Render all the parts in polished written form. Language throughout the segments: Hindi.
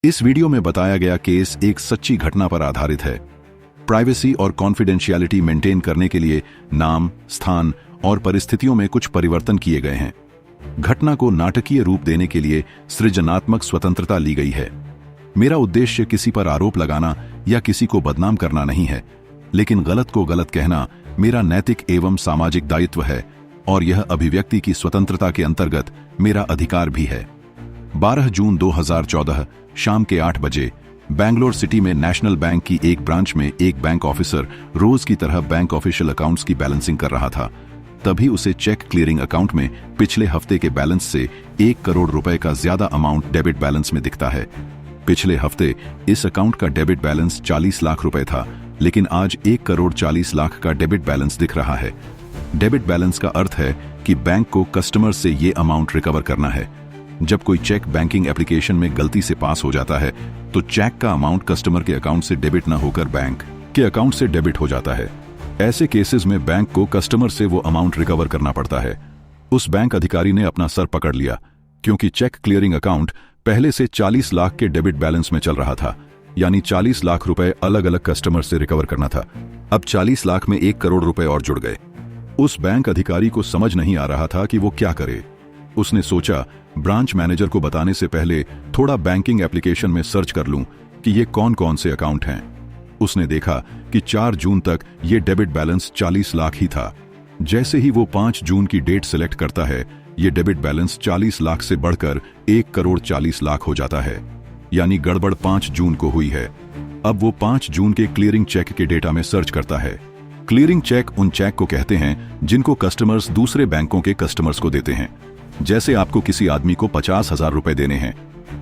इस वीडियो में बताया गया केस एक सच्ची घटना पर आधारित है। प्राइवेसी और कॉन्फिडेंशियलिटी मेंटेन करने के लिए नाम, स्थान और परिस्थितियों में कुछ परिवर्तन किए गए हैं। घटना को नाटकीय रूप देने के लिए सृजनात्मक स्वतंत्रता ली गई है। मेरा उद्देश्य किसी पर आरोप लगाना या किसी को बदनाम करना नहीं है, लेकिन गलत को गलत कहना मेरा नैतिक एवं सामाजिक दायित्व है और यह अभिव्यक्ति की स्वतंत्रता के अंतर्गत मेरा अधिकार भी है। 12 जून 2014 शाम के 8 बजे बैंगलोर सिटी में नेशनल बैंक की एक ब्रांच में एक बैंक ऑफिसर रोज की तरह बैंक ऑफिशियल अकाउंट्स की बैलेंसिंग कर रहा था। तभी उसे चेक क्लियरिंग अकाउंट में पिछले हफ्ते के बैलेंस से 1 करोड़ रुपए का ज्यादा अमाउंट डेबिट बैलेंस में दिखता है। पिछले हफ्ते इस अकाउंट का डेबिट बैलेंस 40 लाख रुपए था, लेकिन आज 1 करोड़ 40 लाख का डेबिट बैलेंस दिख रहा है। डेबिट बैलेंस का अर्थ है कि बैंक को कस्टमर से ये अमाउंट रिकवर करना है। जब कोई चेक बैंकिंग एप्लीकेशन में गलती से पास हो जाता है तो चेक का अमाउंट कस्टमर के अकाउंट से डेबिट न होकर बैंक के अकाउंट से डेबिट हो जाता है। ऐसे केसेस में बैंक को कस्टमर से वो अमाउंट रिकवर करना पड़ता है। उस बैंक अधिकारी ने अपना सर पकड़ लिया, क्योंकि चेक क्लियरिंग अकाउंट पहले से 40 लाख के डेबिट बैलेंस में चल रहा था, यानी 40 लाख रुपए अलग अलग कस्टमर से रिकवर करना था। अब 40 लाख में 1 करोड़ रुपए और जुड़ गए। उस बैंक अधिकारी को समझ नहीं आ रहा था कि वो क्या करे। उसने सोचा, ब्रांच मैनेजर को बताने से पहले थोड़ा बैंकिंग एप्लीकेशन में सर्च कर लूं कि ये कौन कौन से अकाउंट हैं। उसने देखा कि 4 जून तक ये डेबिट बैलेंस 40 लाख ही था। जैसे ही वो 5 जून की डेट सिलेक्ट करता है, ये डेबिट बैलेंस 40 लाख से बढ़कर 1 करोड़ 40 लाख हो जाता है, यानी गड़बड़ 5 जून को हुई है। अब वो 5 जून के क्लियरिंग चेक के डेटा में सर्च करता है। क्लियरिंग चेक उन चेक को कहते हैं जिनको कस्टमर्स दूसरे बैंकों के कस्टमर्स को देते हैं। जैसे आपको किसी आदमी को 50,000 रुपए देने हैं,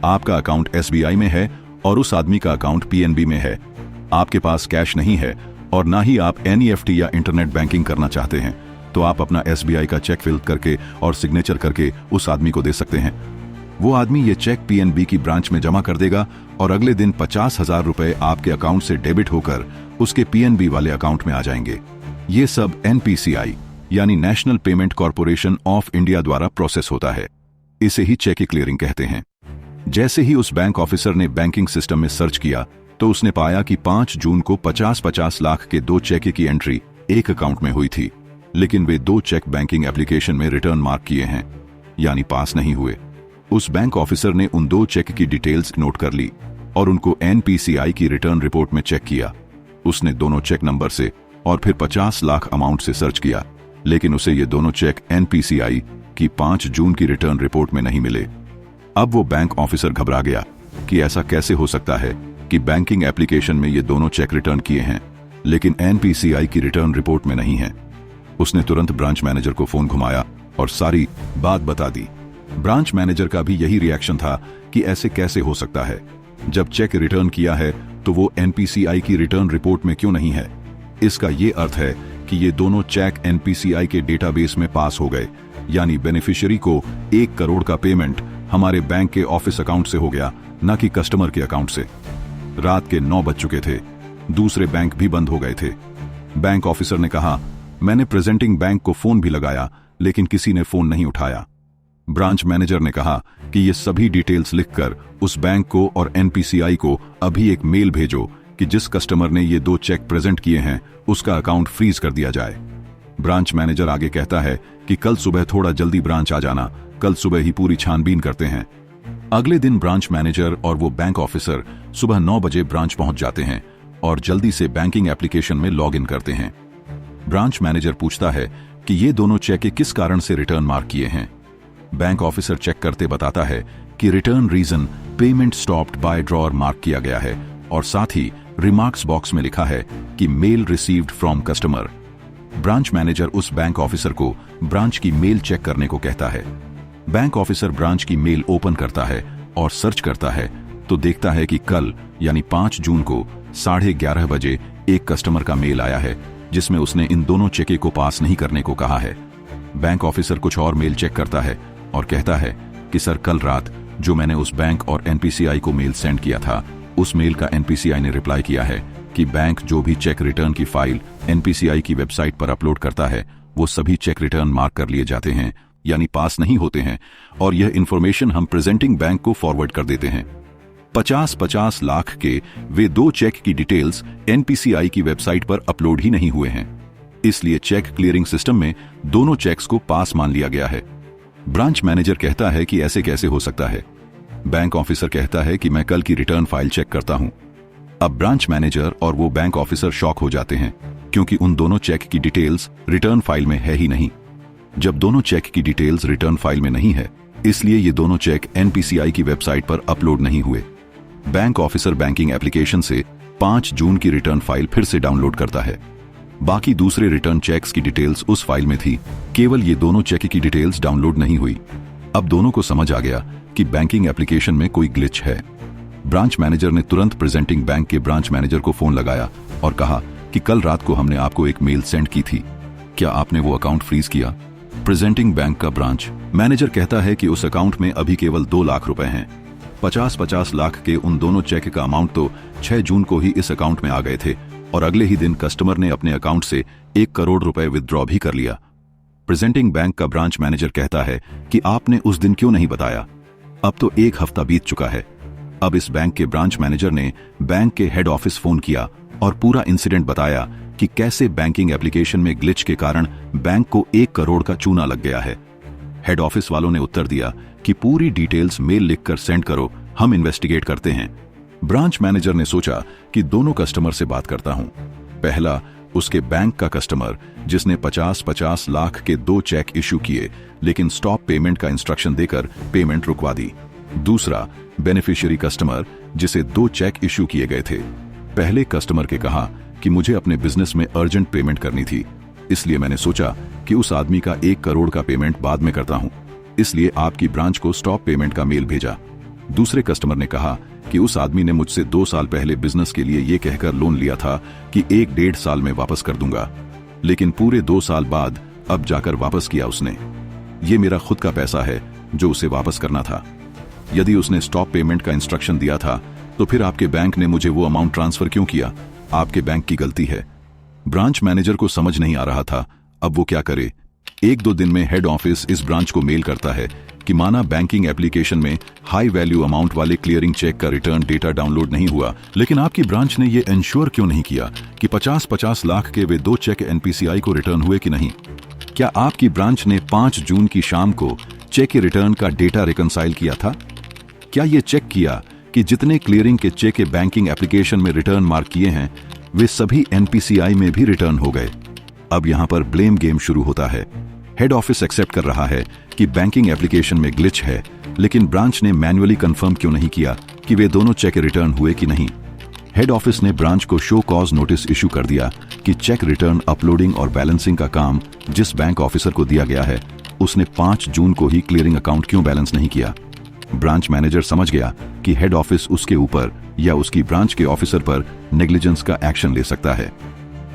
आपका अकाउंट SBI में है और उस आदमी का अकाउंट PNB में है। आपके पास कैश नहीं है और ना ही आप NEFT या इंटरनेट बैंकिंग करना चाहते हैं, तो आप अपना SBI का चेक फिल करके और सिग्नेचर करके उस आदमी को दे सकते हैं। वो आदमी ये चेक PNB की ब्रांच में जमा कर देगा और अगले दिन 50,000 रुपए आपके अकाउंट से डेबिट होकर उसके PNB वाले अकाउंट में आ जाएंगे। ये सब NPCI यानी national payment corporation of India द्वारा प्रोसेस होता है। इसे ही चेक क्लियरिंग कहते हैं। जैसे ही उस बैंक ऑफिसर ने बैंकिंग सिस्टम में सर्च किया तो उसने पाया कि 5 जून को 50-50 लाख के 2 चेक की एंट्री एक अकाउंट में हुई थी, लेकिन वे 2 चेक बैंकिंग एप्लीकेशन में रिटर्न मार्क किए हैं, यानी पास नहीं हुए। उस बैंक ऑफिसर ने उन 2 चेक की डिटेल्स नोट कर ली और उनको NPCI की रिटर्न रिपोर्ट में चेक किया। उसने दोनों चेक नंबर से और फिर 50 लाख अमाउंट से सर्च किया, लेकिन उसे ये दोनों चेक NPCI की 5 जून की रिटर्न रिपोर्ट में नहीं मिले। अब वो बैंक ऑफिसर घबरा गया कि ऐसा कैसे हो सकता है कि बैंकिंग एप्लीकेशन में ये दोनों चेक रिटर्न किए हैं, लेकिन NPCI की रिटर्न रिपोर्ट में नहीं है। उसने तुरंत ब्रांच मैनेजर को फोन घुमाया और सारी बात बता दी। ब्रांच मैनेजर का भी यही रिएक्शन था कि ऐसे कैसे हो सकता है, जब चेक रिटर्न किया है तो वो NPCI की रिटर्न रिपोर्ट में क्यों नहीं है। इसका ये अर्थ है कि ये दोनों चेक NPCI के डेटाबेस में पास हो गए, यानी बेनिफिशियरी को 1 करोड़ का पेमेंट हमारे बैंक के ऑफिस अकाउंट से हो गया, न कि कस्टमर के अकाउंट से। रात के 9 बज चुके थे, दूसरे बैंक भी बंद हो गए थे। बैंक ऑफिसर ने कहा, मैंने प्रेजेंटिंग बैंक को फोन भी लगाया, लेकिन किसी ने फोन नहीं उठाया। ब्रांच मैनेजर ने कहा कि ये सभी डिटेल्स लिखकर उस बैंक को और NPCI को अभी एक मेल भेजो कि जिस कस्टमर ने ये 2 चेक प्रेजेंट किए हैं उसका अकाउंट फ्रीज कर दिया जाए। ब्रांच मैनेजर आगे कहता है कि कल सुबह थोड़ा जल्दी ब्रांच आ जाना, कल सुबह ही पूरी छानबीन करते हैं। अगले दिन ब्रांच मैनेजर और वो बैंक ऑफिसर सुबह 9 बजे ब्रांच पहुंच जाते हैं और जल्दी से बैंकिंग एप्लीकेशन में लॉग इन करते हैं। ब्रांच मैनेजर पूछता है कि ये दोनों चेक किस कारण से रिटर्न मार्क किए हैं। बैंक ऑफिसर चेक करते बताता है कि return reason payment stopped by drawer mark किया गया है और साथ ही रिमार्क्स बॉक्स में लिखा है कि mail received from customer. Branch manager उस बैंक ऑफिसर को ब्रांच की मेल चेक करने को कहता है। बैंक ऑफिसर ब्रांच की मेल ओपन करता है और सर्च करता है तो देखता है कि कल यानी 5 जून को 11:30 बजे एक कस्टमर का मेल आया है जिसमें उसने इन दोनों चेक को पास नहीं करने को कहा है। बैंक ऑफिसर कुछ और मेल चेक करता है और कहता है कि सर, कल रात जो मैंने उस बैंक और NPCI को मेल सेंड किया था, उस मेल का NPCI ने रिप्लाई किया है कि बैंक जो भी चेक रिटर्न की फाइल NPCI की वेबसाइट पर अपलोड करता है वो सभी चेक रिटर्न मार्क कर लिए जाते हैं, यानी पास नहीं होते हैं, और यह इंफॉर्मेशन हम प्रेजेंटिंग बैंक को फॉरवर्ड कर देते हैं। 50-50 लाख के वे 2 चेक की डिटेल्स एनपीसीआई की वेबसाइट पर अपलोड ही नहीं हुए हैं। इसलिए चेक क्लियरिंग सिस्टम में दोनों चेक्स को पास मान लिया गया है। ब्रांच मैनेजर कहता है कि ऐसे कैसे हो सकता है। बैंक ऑफिसर कहता है कि मैं कल की रिटर्न फाइल चेक करता हूं। अब ब्रांच मैनेजर और वो बैंक ऑफिसर शॉक हो जाते हैं, क्योंकि उन दोनों चेक की डिटेल्स रिटर्न फाइल में है ही नहीं। जब दोनों चेक की डिटेल्स रिटर्न फाइल में नहीं है, इसलिए ये दोनों चेक एनपीसीआई की वेबसाइट पर अपलोड नहीं हुए। बैंक ऑफिसर बैंकिंग एप्लीकेशन से 5 जून की रिटर्न फाइल फिर से डाउनलोड करता है। बाकी दूसरे रिटर्न चेक्स की डिटेल्स उस फाइल में थी, केवल ये दोनों चेक की डिटेल्स डाउनलोड नहीं हुई। अब दोनों को समझ आ गया कि बैंकिंग एप्लीकेशन में कोई ग्लिच है। ब्रांच मैनेजर ने तुरंत प्रेजेंटिंग बैंक के ब्रांच मैनेजर को फोन लगाया और कहा कि कल रात को हमने आपको एक मेल सेंड की थी, क्या आपने वो अकाउंट फ्रीज किया? प्रेजेंटिंग बैंक का ब्रांच मैनेजर कहता है कि उस अकाउंट में अभी केवल 2 लाख रुपए हैं। 50-50 लाख के उन दोनों चेक का अमाउंट तो 6 जून को ही इस अकाउंट में आ गए थे और अगले ही दिन कस्टमर ने अपने अकाउंट से 1 करोड़ रुपए विथड्रॉ भी कर लिया। प्रेजेंटिंग बैंक का ब्रांच मैनेजर कहता है कि आपने उस दिन क्यों नहीं बताया? अब तो 1 हफ्ता बीत चुका है। अब इस बैंक के ब्रांच मैनेजर ने बैंक के हेड ऑफिस फोन किया और पूरा इंसिडेंट बताया कि कैसे बैंकिंग एप्लीकेशन में ग्लिच के कारण बैंक को 1 करोड़ का चूना लग गया है। हेड ऑफिस वालों ने उत्तर दिया कि पूरी डिटेल्स मेल लिखकर सेंड करो, हम इन्वेस्टिगेट करते हैं। ब्रांच मैनेजर ने सोचा कि दोनों कस्टमर से बात करता हूं। पहला, उसके बैंक का कस्टमर जिसने 50-50 लाख के 2 चेक इश्यू किए, लेकिन स्टॉप पेमेंट का इंस्ट्रक्शन देकर पेमेंट रुकवा दी। दूसरा, बेनिफिशियरी कस्टमर जिसे 2 चेक इश्यू किए गए थे। पहले कस्टमर के कहा कि मुझे अपने बिजनेस में अर्जेंट पेमेंट करनी थी, इसलिए मैंने सोचा कि उस आदमी का 1 करोड़ का पेमेंट बाद में करता हूं, इसलिए आपकी ब्रांच को स्टॉप पेमेंट का मेल भेजा। दूसरे कस्टमर ने कहा कि उस आदमी ने मुझसे 2 साल पहले बिजनेस के लिए ये कहकर लोन लिया था कि 1-1.5 साल में वापस कर दूंगा, लेकिन पूरे 2 साल बाद अब जाकर वापस किया उसने। ये मेरा खुद का पैसा है जो उसे वापस करना था। यदि उसने स्टॉप पेमेंट का इंस्ट्रक्शन दिया था तो फिर आपके बैंक ने मुझे वो अमाउंट ट्रांसफर क्यों किया? आपके बैंक की गलती है। ब्रांच मैनेजर को समझ नहीं आ रहा था अब वो क्या करे। 1-2 दिन में हेड ऑफिस इस ब्रांच को मेल करता है कि माना बैंकिंग एप्लीकेशन में हाई वैल्यू अमाउंट वाले क्लियरिंग चेक का रिटर्न डेटा डाउनलोड नहीं हुआ, लेकिन आपकी ब्रांच ने ये इंश्योर क्यों नहीं किया कि 50-50 लाख के वे 2 चेक एनपीसीआई को रिटर्न हुए कि नहीं? क्या आपकी ब्रांच ने 5 जून की शाम को चेक के रिटर्न का डेटा रिकंसाइल किया था? क्या ये चेक किया कि जितने क्लियरिंग के चेक के बैंकिंग एप्लीकेशन में रिटर्न मार्क किए हैं वे सभी एनपीसीआई में भी रिटर्न हो गए? अब यहां पर ब्लेम गेम शुरू होता है। हेड ऑफिस एक्सेप्ट कर रहा है कि बैंकिंग एप्लीकेशन में ग्लिच है, लेकिन ब्रांच ने मैन्युअली कंफर्म क्यों नहीं किया कि वे दोनों चेक रिटर्न हुए कि नहीं? हेड ऑफिस ने ब्रांच को शो कॉज नोटिस इशू कर दिया कि चेक रिटर्न अपलोडिंग और बैलेंसिंग का काम जिस बैंक ऑफिसर को दिया गया है उसने 5 जून को ही क्लियरिंग अकाउंट क्यों बैलेंस नहीं किया। ब्रांच मैनेजर समझ गया कि हेड ऑफिस उसके ऊपर या उसकी ब्रांच के ऑफिसर पर नेग्लिजेंस का एक्शन ले सकता है।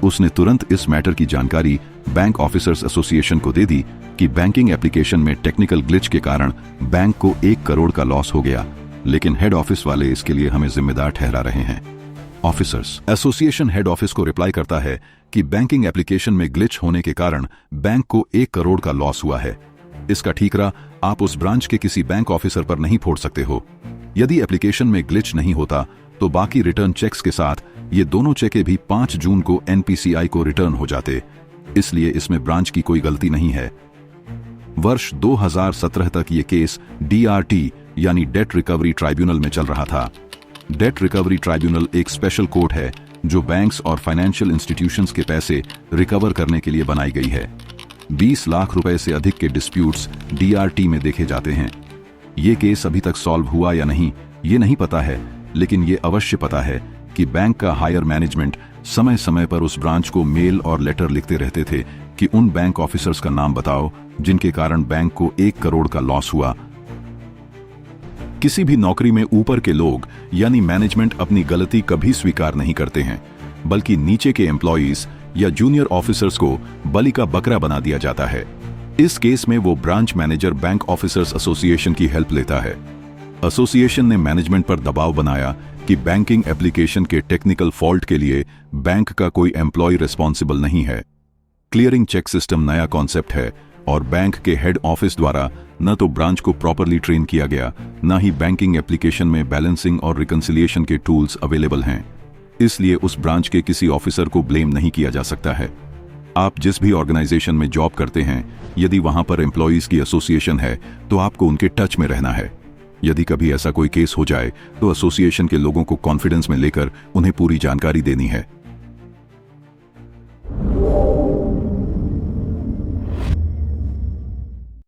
उसने तुरंत इस मैटर की जानकारी बैंक ऑफिसर्स एसोसिएशन को दे दी कि बैंकिंग एप्लीकेशन में टेक्निकल ग्लिच के कारण बैंक को 1 करोड़ का लॉस हो गया, लेकिन हेड ऑफिस वाले इसके लिए हमें जिम्मेदार ठहरा रहे हैं। ऑफिसर्स एसोसिएशन हेड ऑफिस को रिप्लाई करता है कि बैंकिंग एप्लीकेशन में ग्लिच होने के कारण बैंक को 1 करोड़ का लॉस हुआ है। इसका ठीकरा आप उस ब्रांच के किसी बैंक ऑफिसर पर नहीं फोड़ सकते हो। यदि एप्लीकेशन में ग्लिच नहीं होता तो बाकी रिटर्न चेक्स के साथ ये दोनों चेकें भी 5 जून को एनपीसीआई को रिटर्न हो जाते, इसलिए इसमें ब्रांच की कोई गलती नहीं है। वर्ष 2017 तक ये केस डीआरटी यानी डेट रिकवरी ट्राइब्यूनल में चल रहा था। डेट रिकवरी ट्राइब्यूनल एक स्पेशल कोर्ट है जो बैंक्स और फाइनेंशियल इंस्टीट्यूशंस के पैसे रिकवर करने के लिए बनाई गई है। 20 लाख रुपए से अधिक के डिस्प्यूट्स डीआरटी में देखे जाते हैं। ये केस अभी तक सॉल्व हुआ या नहीं ये नहीं पता है, लेकिन ये अवश्य पता है कि बैंक का हायर मैनेजमेंट समय समय पर उस ब्रांच को मेल और लेटर लिखते रहते थे कि उन बैंक ऑफिसर्स का नाम बताओ जिनके कारण बैंक को 1 करोड़ का लॉस हुआ। किसी भी नौकरी में ऊपर के लोग यानी मैनेजमेंट अपनी गलती कभी स्वीकार नहीं करते हैं, बल्कि नीचे के एम्प्लॉइज या जूनियर ऑफिसर्स को बलि का बकरा बना दिया जाता है। इस केस में वो branch manager bank officers association की हेल्प लेता है। एसोसिएशन ने मैनेजमेंट पर दबाव बनाया कि बैंकिंग एप्लीकेशन के टेक्निकल फॉल्ट के लिए बैंक का कोई एम्प्लॉय रिस्पॉन्सिबल नहीं है। क्लियरिंग चेक सिस्टम नया कॉन्सेप्ट है और बैंक के हेड ऑफिस द्वारा न तो ब्रांच को प्रॉपरली ट्रेन किया गया, न ही बैंकिंग एप्लीकेशन में बैलेंसिंग और रिकंसिलिएशन के टूल्स अवेलेबल हैं। इसलिए उस ब्रांच के किसी ऑफिसर को ब्लेम नहीं किया जा सकता है। आप जिस भी ऑर्गेनाइजेशन में जॉब करते हैं, यदि वहां पर एम्प्लॉयज की एसोसिएशन है तो आपको उनके टच में रहना है। यदि कभी ऐसा कोई केस हो जाए तो एसोसिएशन के लोगों को कॉन्फिडेंस में लेकर उन्हें पूरी जानकारी देनी है।